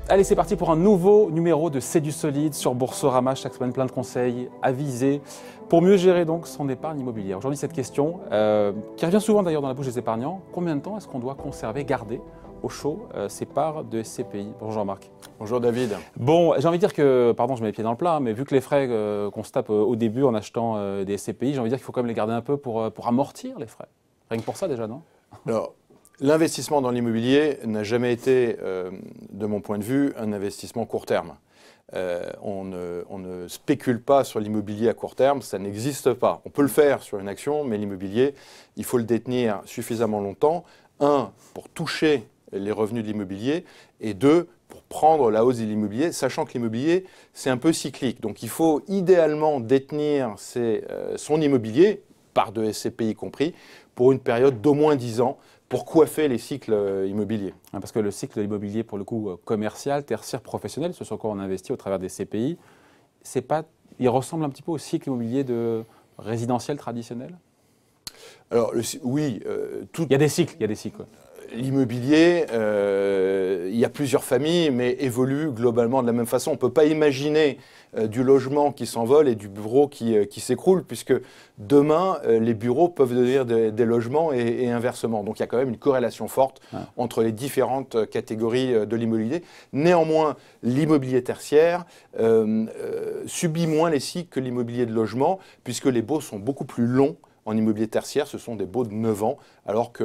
Allez, c'est parti pour un nouveau numéro de C'est du solide sur Boursorama. Chaque semaine, plein de conseils avisés pour mieux gérer donc son épargne immobilière. Aujourd'hui, cette question qui revient souvent d'ailleurs dans la bouche des épargnants. Combien de temps est-ce qu'on doit conserver, garder au chaud ses parts de SCPI? Bonjour Jean-Marc. Bonjour David. Bon, j'ai envie de dire que, pardon, je mets les pieds dans le plat, mais vu que les frais qu'on se tape au début en achetant des SCPI, j'ai envie de dire qu'il faut quand même les garder un peu pour amortir les frais. Rien que pour ça déjà, non? Alors, l'investissement dans l'immobilier n'a jamais été, de mon point de vue, un investissement court terme. On ne spécule pas sur l'immobilier à court terme, ça n'existe pas. On peut le faire sur une action, mais l'immobilier, il faut le détenir suffisamment longtemps. Un, pour toucher les revenus de l'immobilier, et deux, pour prendre la hausse de l'immobilier, sachant que l'immobilier, c'est un peu cyclique. Donc il faut idéalement détenir son immobilier, part de SCPI compris, pour une période d'au moins 10 ans, pour coiffer les cycles immobiliers. Parce que le cycle de l'immobilier, pour le coup, commercial, tertiaire, professionnel, ce sur quoi on investit au travers des CPI, il ressemble un petit peu au cycle immobilier de résidentiel traditionnel? Alors, oui. Il y a des cycles, Ouais. L'immobilier, il y a plusieurs familles, mais évolue globalement de la même façon. On ne peut pas imaginer du logement qui s'envole et du bureau qui s'écroule, puisque demain, les bureaux peuvent devenir des logements et inversement. Donc il y a quand même une corrélation forte entre les différentes catégories de l'immobilier. Néanmoins, l'immobilier tertiaire subit moins les cycles que l'immobilier de logement, puisque les baux sont beaucoup plus longs. En immobilier tertiaire, ce sont des baux de 9 ans, alors qu'en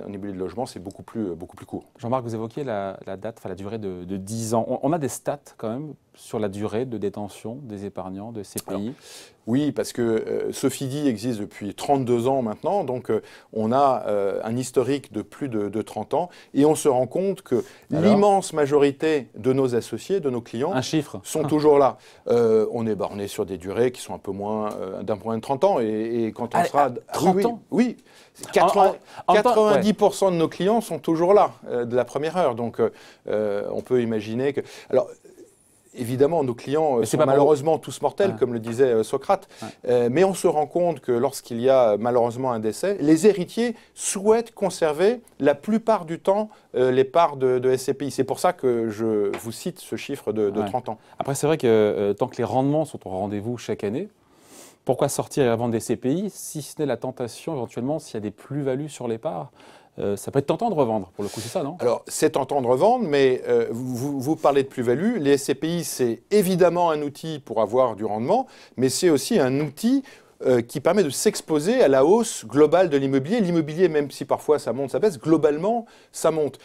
immobilier de logement, c'est beaucoup plus court. Jean-Marc, vous évoquiez la durée de 10 ans. On a des stats quand même sur la durée de détention des épargnants de CPI. Alors, oui, parce que Sofidy existe depuis 32 ans maintenant, donc on a un historique de plus de 30 ans, et on se rend compte que l'immense majorité de nos associés, de nos clients, sont toujours là. On est sur des durées qui sont un peu moins d'un point de 30 ans, et quand on sera... 30 ans? Oui, 90% de nos clients sont toujours là, de la première heure, donc on peut imaginer que... Alors, évidemment, nos clients sont malheureusement tous mortels, comme le disait Socrate, mais on se rend compte que lorsqu'il y a malheureusement un décès, les héritiers souhaitent conserver la plupart du temps les parts de SCPI. C'est pour ça que je vous cite ce chiffre de 30 ans. Après, c'est vrai que tant que les rendements sont au rendez-vous chaque année, pourquoi sortir et vendre des CPI, si ce n'est la tentation éventuellement, s'il y a des plus-values sur les parts? Ça peut être tentant de revendre, pour le coup, c'est ça, non? Alors, c'est tentant de revendre, mais vous parlez de plus-value. Les SCPI, c'est évidemment un outil pour avoir du rendement, mais c'est aussi un outil qui permet de s'exposer à la hausse globale de l'immobilier. L'immobilier, même si parfois ça monte, ça baisse, globalement, ça monte.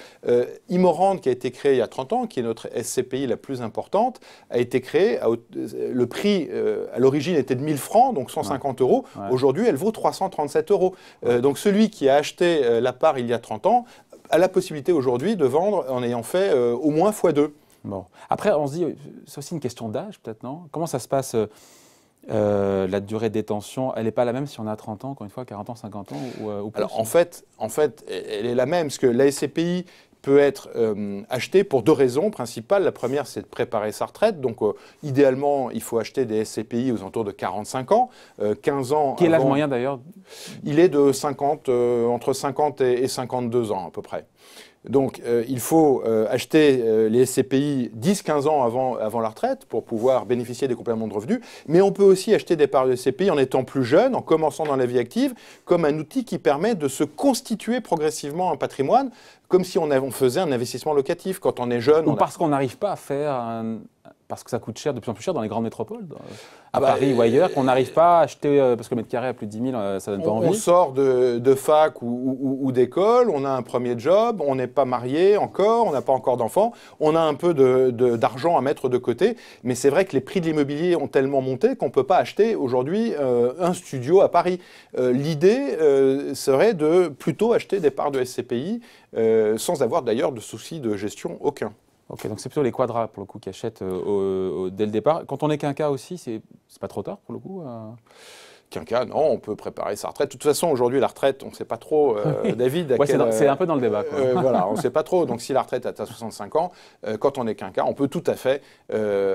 Immorande, qui a été créé il y a 30 ans, qui est notre SCPI la plus importante, a été créée, le prix à l'origine était de 1000 francs, donc 150 euros. Aujourd'hui, elle vaut 337 euros. Donc celui qui a acheté la part il y a 30 ans a la possibilité aujourd'hui de vendre en ayant fait au moins x2. Bon. Après, on se dit, c'est aussi une question d'âge peut-être, non? Comment ça se passe la durée de détention, elle n'est pas la même si on a 30 ans, encore une fois, 40 ans, 50 ans ou plus? Alors en fait, elle est la même, parce que la SCPI peut être achetée pour deux raisons principales. La première, c'est de préparer sa retraite. Donc idéalement, il faut acheter des SCPI aux alentours de 45 ans, 15 ans. Qui est l'âge moyen d'ailleurs? Il est de 50, entre 50 et 52 ans à peu près. Donc, il faut acheter les SCPI 10-15 ans avant la retraite pour pouvoir bénéficier des compléments de revenus. Mais on peut aussi acheter des parts de SCPI en étant plus jeune, en commençant dans la vie active, comme un outil qui permet de se constituer progressivement un patrimoine, comme si on faisait un investissement locatif. Quand on est jeune... Ou parce qu'on n'arrive pas à faire... Parce que ça coûte cher, de plus en plus cher dans les grandes métropoles, à Paris ou ailleurs, qu'on n'arrive pas à acheter, parce que le mètre carré à plus de 10 000, ça donne pas envie. On sort de fac ou d'école, on a un premier job, on n'est pas marié encore, on n'a pas encore d'enfants, on a un peu d'argent à mettre de côté, mais c'est vrai que les prix de l'immobilier ont tellement monté qu'on ne peut pas acheter aujourd'hui un studio à Paris. L'idée serait de plutôt acheter des parts de SCPI sans avoir d'ailleurs de soucis de gestion aucun. Ok, donc c'est plutôt les quadras, pour le coup, qui achètent dès le départ. Quand on est qu'un cas aussi, c'est pas trop tard, pour le coup quinquas, non, on peut préparer sa retraite. De toute façon, aujourd'hui, la retraite, on ne sait pas trop, David. C'est un peu dans le débat, quoi. Voilà, on ne sait pas trop. Donc, si la retraite est à 65 ans, quand on est quinquas, on peut tout à fait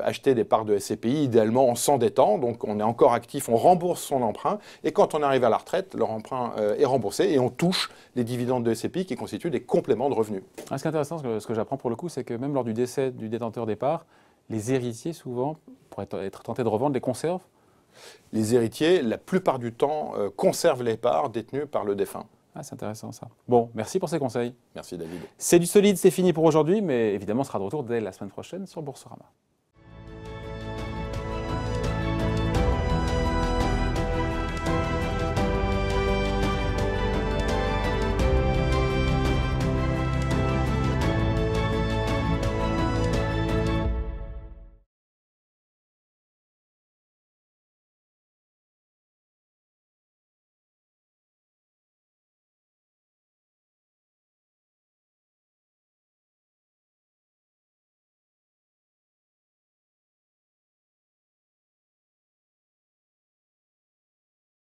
acheter des parts de SCPI, idéalement en s'endettant. Donc, on est encore actif, on rembourse son emprunt. Et quand on arrive à la retraite, leur emprunt est remboursé et on touche les dividendes de SCPI qui constituent des compléments de revenus. Ce qui est intéressant, ce que j'apprends pour le coup, c'est que même lors du décès du détenteur des parts, les héritiers, souvent, pourraient être tentés de revendre, les conserves. Les héritiers, la plupart du temps, conservent les parts détenues par le défunt. Ah, c'est intéressant ça. Bon, merci pour ces conseils. Merci David. C'est du solide, c'est fini pour aujourd'hui, mais évidemment, on sera de retour dès la semaine prochaine sur Boursorama.